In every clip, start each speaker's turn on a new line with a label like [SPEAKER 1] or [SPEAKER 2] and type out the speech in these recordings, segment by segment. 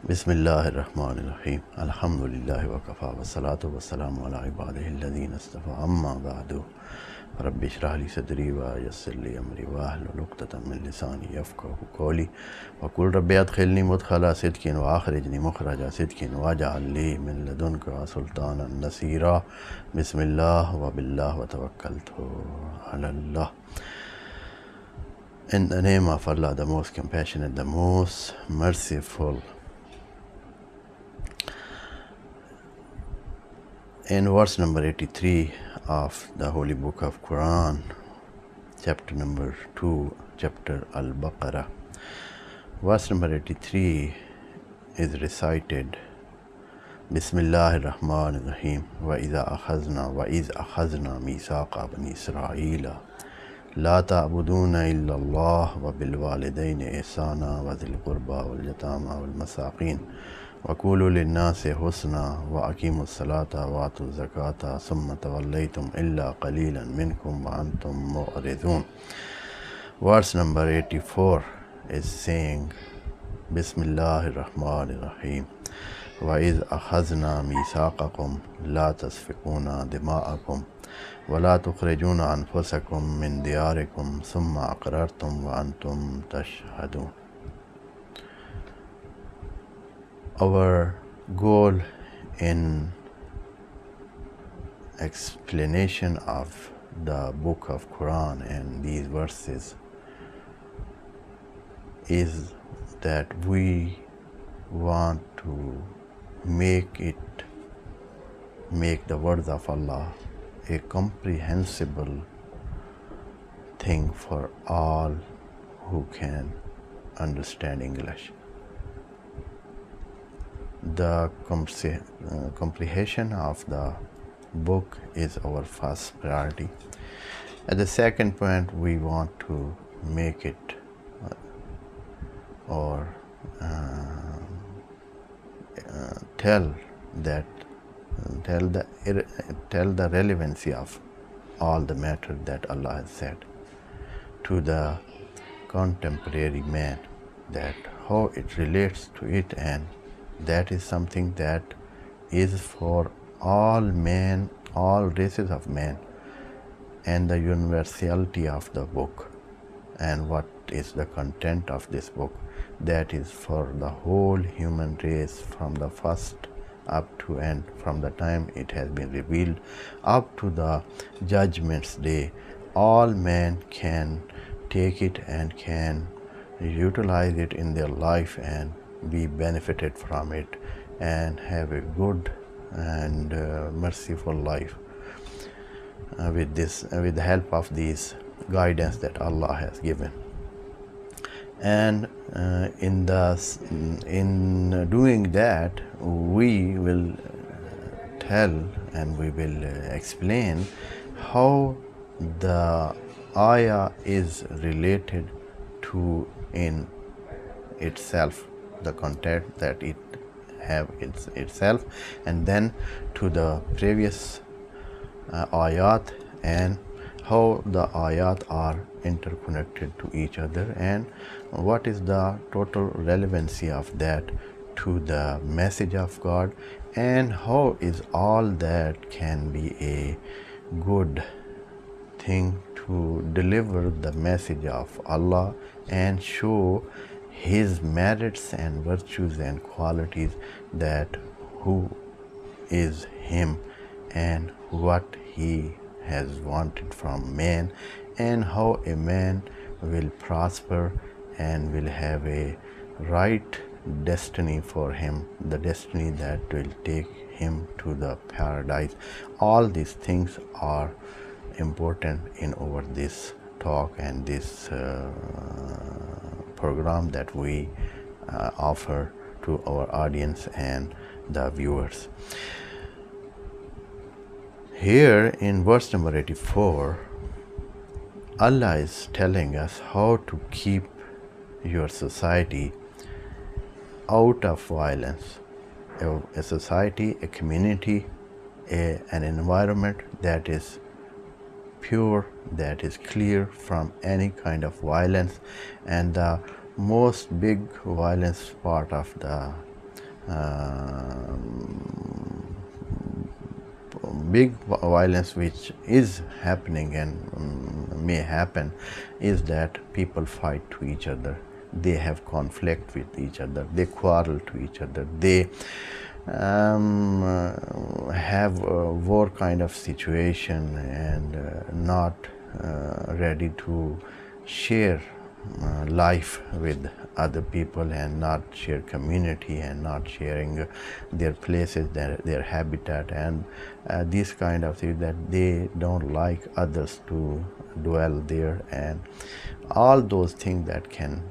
[SPEAKER 1] Bismillahirrahmanirrahim. Alhamdulillahi wa kafa wa salatu wa salamu ala ibadihi alladhina istafa amma ba'du. Rabbi shrah li sadri wa yassir li amri wa ahlul 'uqdatam min lisani yafqahu qawli wa qul rabbi adkhilni mudkhala sidqin wa akhrijni mukhraja sidqin waj'al li min ladunka sultanan nasira. Bismillah wa billah wa tawakkaltu ala Allah. In the name of Allah, the most compassionate, the most merciful. In verse number 83 of the Holy Book of Quran, chapter number 2, chapter Al-Baqarah, verse number 83 is recited, Bismillahirrahmanirrahim, وَإِذْ أَخَذْنَا مِيثَاقَ بَنِي إِسْرَائِيلَ لا تعبدون إلا الله وبالوالدين إحسانا وذي القربى واليتامى والمساكين وقولوا للناس حسنا وأقيموا الصلاة وآتوا الزكاة ثم توليتم إلا قليلا منكم وأنتم معرضون. Verse number 84 is saying, Bismillahir Rahmanir Rahim. وَإِذْ أَخَذْنَا مِيثَاقَكُمْ لَا تَسْفِكُونَ دِمَاءَكُمْ ولا تخرجون أنفسكم من دياركم ثم أقررتم وأنتم تشهدون. Our goal in explanation of the book of Quran and these verses is that we want to make the words of Allah a comprehensible thing for all who can understand English. The comprehension of the book is our first priority. At the second point, we want to make it tell the relevancy of all the matter that Allah has said to the contemporary man, that how it relates to it, and that is something that is for all men, all races of men, and the universality of the book and what is the content of this book, that is for the whole human race from the first up to end, from the time it has been revealed up to the judgment's day. All men can take it and can utilize it in their life and be benefited from it and have a good and merciful life with the help of these guidance that Allah has given. And in doing that, we will tell and we will explain how the ayah is related to in itself, the content that it have itself, and then to the previous ayat and how the ayat are interconnected to each other and what is the total relevancy of that to the message of God, and how is all that can be a good thing to deliver the message of Allah and show His merits and virtues and qualities, that who is Him and what He has wanted from man, and how a man will prosper and will have a right destiny for him, the destiny that will take him to the paradise. All these things are important in over this talk and this program that we offer to our audience and the viewers. Here in verse number 84, Allah is telling us how to keep your society out of violence. A society, a community, an environment that is pure, that is clear from any kind of violence. And the most big violence part of the big violence which is happening and may happen is that people fight to each other, they have conflict with each other, they quarrel to each other, they have a war kind of situation and not ready to share life with other people and not share community and not sharing their places, their habitat, and these kind of things that they don't like others to dwell there, and all those things that can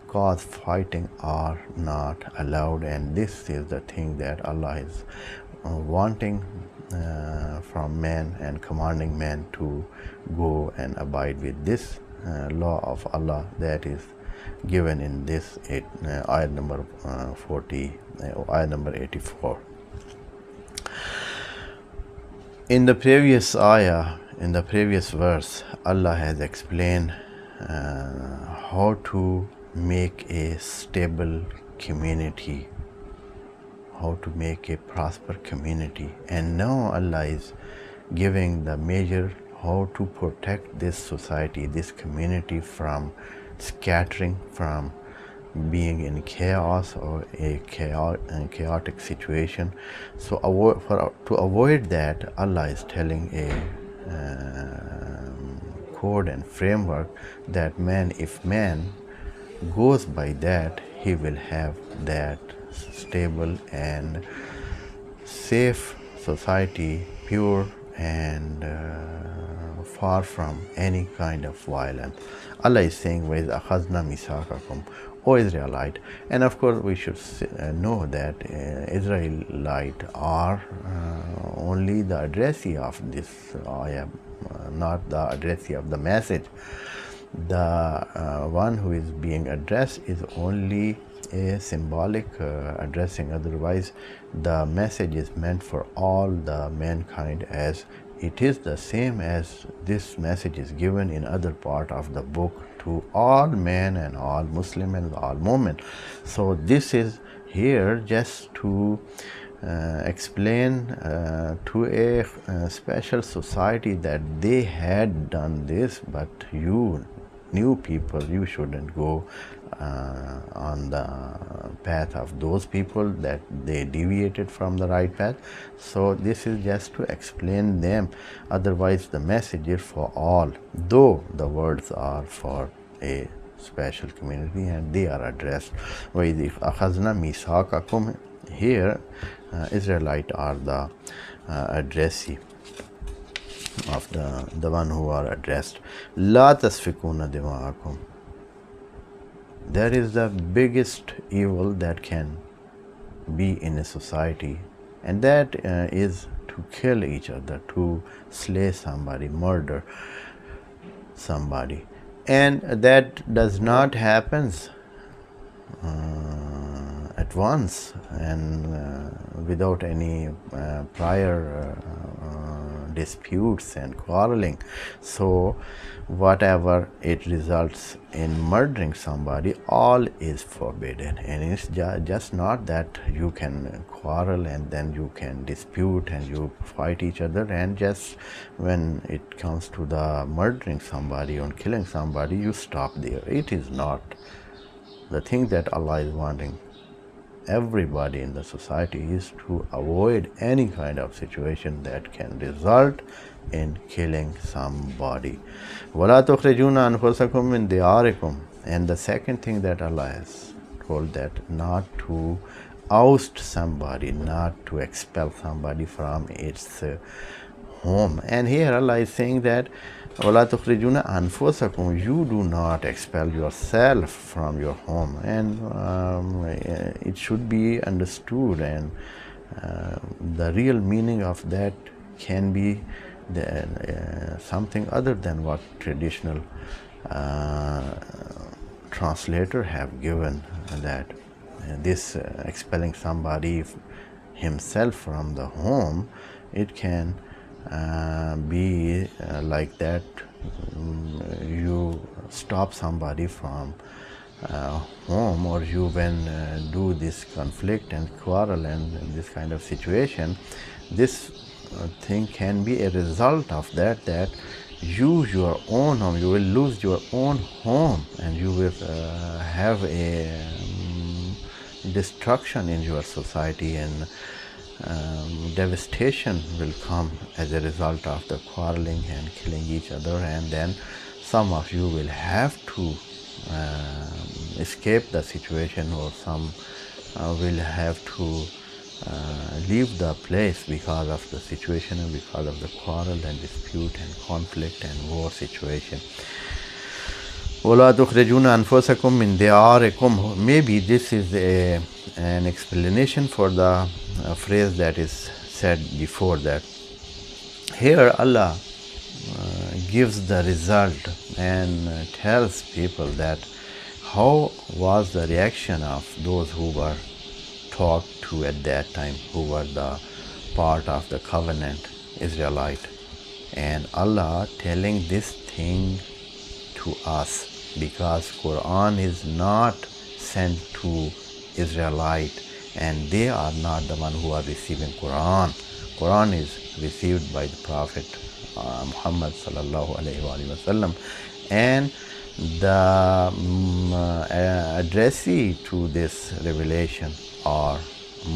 [SPEAKER 1] cause fighting are not allowed. And this is the thing that Allah is wanting from man and commanding man to go and abide with this law of Allah that is given in this ayat number 84. In the previous ayah, in the previous verse, Allah has explained how to make a stable community, how to make a prosper community, and now Allah is giving the measure how to protect this society, this community from scattering, from being in chaos or a chaotic situation. So to avoid that, Allah is telling a code and framework that if man goes by that, he will have that stable and safe society, pure and far from any kind of violence. Allah is saying, وَإِذْ أَخَذْنَا مِيثَاقَكُمْ, O Israelite. And of course we should know that Israelite are only the addressee of this ayah, not the addressee of the message. The one who is being addressed is only a symbolic addressing, otherwise the message is meant for all the mankind, as it is the same as this message is given in other part of the book to all men and all Muslim and all Mu'min. So this is here just to explain to a special society that they had done this, but you new people, you shouldn't go on the path of those people that they deviated from the right path. So this is just to explain them, otherwise the message is for all, though the words are for a special community and they are addressed. وَإِذْ أَخَذْنَا مِيثَاقَكُمْ, here Israelite are the addressee of the one who are addressed. La tasfikuna dima'akum. That is the biggest evil that can be in a society, and that is to kill each other, to slay somebody, murder somebody. And that does not happen at once and without any prior disputes and quarreling. So whatever it results in murdering somebody, all is forbidden. And it's just not that you can quarrel and then you can dispute and you fight each other, and just when it comes to the murdering somebody or killing somebody, you stop there. It is not. The thing that Allah is wanting everybody in the society is to avoid any kind of situation that can result in killing somebody. وَلَا تُخْرِجُونَ أَنفُسَكُم مِّن دِيَارِكُمْ. And the second thing that Allah has told, that not to oust somebody, not to expel somebody from its home. And here Allah is saying that وَلَا تُخْرِجُونَ أَنفُسَكُم, you do not expel yourself from your home. And it should be understood, and the real meaning of that can be something other than what traditional translator have given, that this expelling somebody himself from the home, it can be like that you stop somebody from home, or you when do this conflict and quarrel and this kind of situation, this thing can be a result of that you your own home, you will lose your own home, and you will have a destruction in your society, and devastation will come as a result of the quarreling and killing each other, and then some of you will have to escape the situation, or some will have to leave the place because of the situation and because of the quarrel and dispute and conflict and war situation. وَلَا تُخْرِجُونَ أَنفُسَكُم مِّن دِيَارِكُمْ. Maybe this is an explanation for the phrase that is said before that. Here Allah gives the result and tells people that how was the reaction of those who were talked to at that time, who were the part of the covenant Israelite, and Allah telling this thing to us, because Quran is not sent to Israelite, and they are not the one who are receiving Quran. Quran is received by the Prophet Muhammad sallallahu alaihi wasallam, and the addressee to this revelation are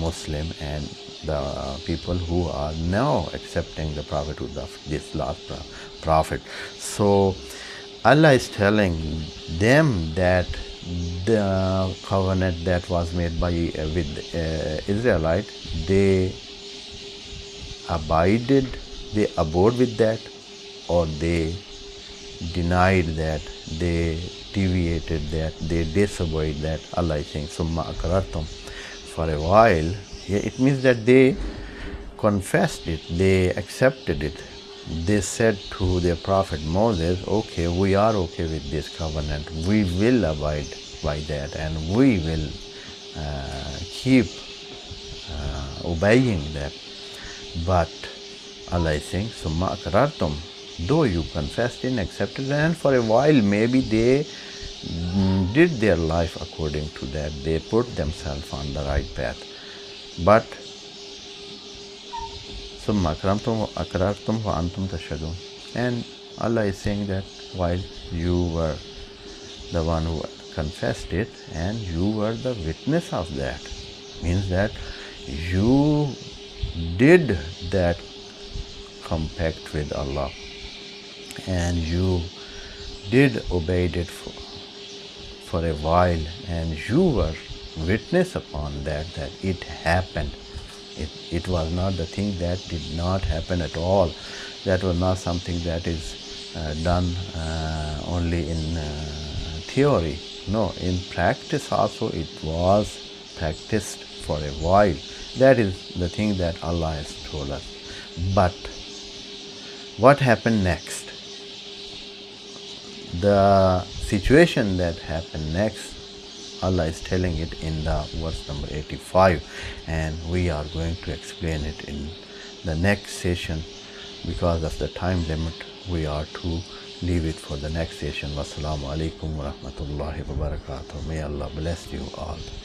[SPEAKER 1] Muslim and the people who are now accepting the prophethood of this last prophet. So Allah is telling them that the covenant that was made by with Israelite, they abode with that, or they denied that, they deviated that, they disobeyed that. Allah is saying, Summa akaratum, for a while. Yeah, it means that they confessed it, they accepted it. They said to their prophet Moses, okay, we are okay with this covenant, we will abide by that, and we will keep obeying that. But Allah is saying, Summa akrartum, though you confessed and accepted, and for a while maybe they did their life according to that, they put themselves on the right path. But Summa akrartum wa antum tashhadun. And Allah is saying that while you were the one who confessed it and you were the witness of that, means that you did that compact with Allah, and you did obey it for a while, and you were witness upon that it happened. It was not the thing that did not happen at all. That was not something that is done only in theory. No, in practice also it was practiced for a while. That is the thing that Allah has told us. But what happened next? The situation that happened next, Allah is telling it in the verse number 85, and we are going to explain it in the next session. Because of the time limit, we are to leave it for the next session. Wassalamu alaikum wa rahmatullahi wa barakatuh. May Allah bless you all.